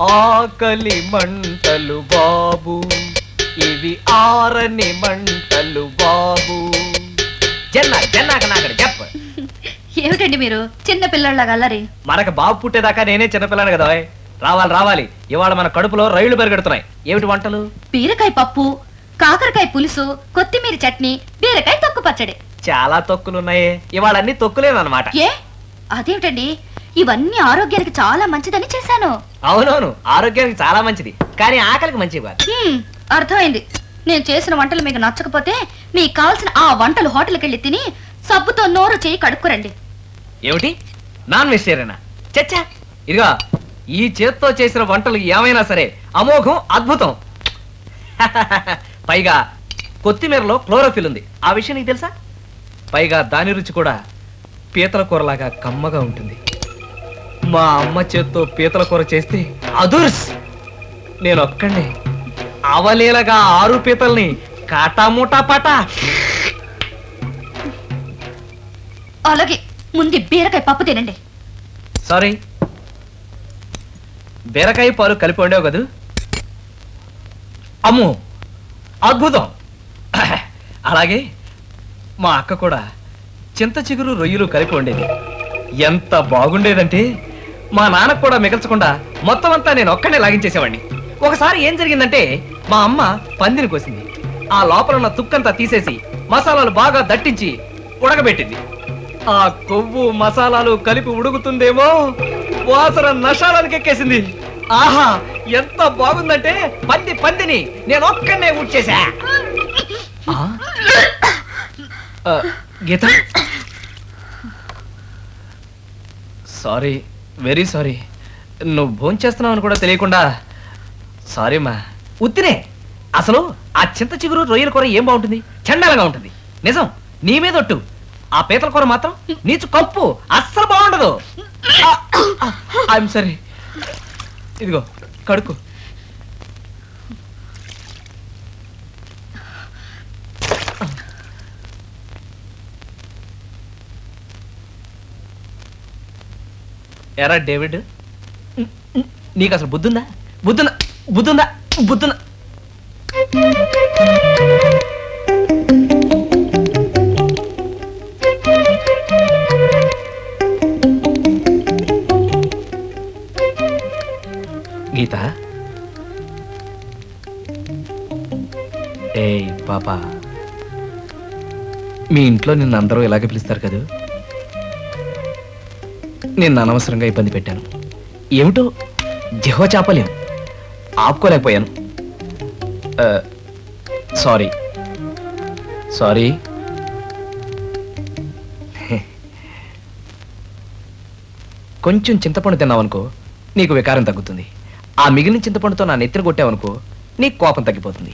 ఆకలి మంటలు బాబు, ఇవి ఆరని మంటలు బాబు. చెప్ప. ఏమిటండి మీరు చిన్న పిల్లలాగా అల్లరి? మనకు బాబు పుట్టేదాకా నేనే చిన్నపిల్లాను కదా. రావాలి. ఇవాళ మన కడుపులో రైళ్లు పెరుగెడుతున్నాయి. ఏమిటి వంటలు? బీరకాయ పప్పు, కాకరకాయ పులుసు, కొత్తిమీర చట్నీ, బీరకాయ తొక్కు పచ్చడి. చాలా తొక్కులున్నాయే. ఇవాళ అన్ని తొక్కులేనమాట. ఏ అదేమిటండి? ఇవన్నీ ఆరోగ్యానికి చాలా మంచిదని చేశాను. అవునవును, ఆరోగ్యానికి చాలా మంచిది, కానీ ఆకలికి మంచిది కాదు. అర్థమైంది. నేను చేసిన వంటలు మీకు నచ్చకపోతే మీకు కావాల్సిన ఆ వంటలు హోటల్కి వెళ్ళి తిని సబ్బుతో నోరు చేయి కడుక్కురండి. ఏమిటి, నాన్ వెజిటేరియనా? చచ్చా, ఇదిగా ఈ చేత్తో చేసిన వంటలు ఏమైనా సరే అమోఘం, అద్భుతం. పైగా కొత్తిమీరలో క్లోరోఫిల్ ఉంది, ఆ విషయం నీకు తెలుసా? పైగా దాని రుచి కూడా పీతల కూరలాగా కమ్మగా ఉంటుంది. మా అమ్మ చేత్తో పీతల కూర చేస్తే అదుర్స్. నేను ఒక్కడే అవలీలగా 6 పీతల్ని కాటామూటా పాటా. అలాగే ముందు బీరకాయ పప్పు తినండి. సారీ, బీరకాయ పాలు కలిపి వండావు కదూ? అమ్మో, అద్భుతం. అలాగే మా అక్క కూడా చింత చిగురు రొయ్యలు కలిపి వండేది. ఎంత బాగుండేదంటే మా నాన్నకు కూడా మిగల్చకుండా మొత్తం అంతా నేను ఒక్కడే లాగించేసేవాడిని. ఒకసారి ఏం జరిగిందంటే మా అమ్మ పందిని కోసింది. ఆ లోపల ఉన్న తుక్కంతా తీసేసి మసాలాలు బాగా దట్టించి ఉడకబెట్టింది. ఆ కొవ్వు మసాలాలు కలిపి ఉడుకుతుందేమో వాసన నషాలానికి ఎక్కేసింది. ఆహా, ఎంత బాగుందంటే పందిని నేను ఒక్కడే ఊడ్చేసా. గీత, సారీ, వెరీ సారీ. నువ్వు భోంచేస్తున్నావు అని కూడా తెలియకుండా సారీ మా. ఉత్తినే. అసలు ఆ చింత చిగురు రొయ్యల కూర ఏం బాగుంటుంది, చండాలంగా ఉంటుంది. నిజం, నీ మీద ఒట్టు. ఆ పీతల కూర మాత్రం నీచు కప్పు, అస్సలు బాగుండదు. I'm sorry. ఇదిగో కడుకు. ఎరా డేవిడ్, నీకు అసలు బుద్ధుందా? గీత, ఏయ్ పాపా, మీ ఇంట్లో నిన్ను అందరూ ఇలాగే పిలుస్తారు కదూ? నిన్ను అనవసరంగా ఇబ్బంది పెట్టాను. ఏమిటో జిహ్వ చాపలేం, ఆపుకోలేకపోయాను. సారీ. కొంచెం చింతపండు తిన్నావనుకో నీకు వికారం తగ్గుతుంది. ఆ మిగిలిన చింతపండుతో నా నెత్తిన కొట్టావనుకో నీకు కోపం తగ్గిపోతుంది.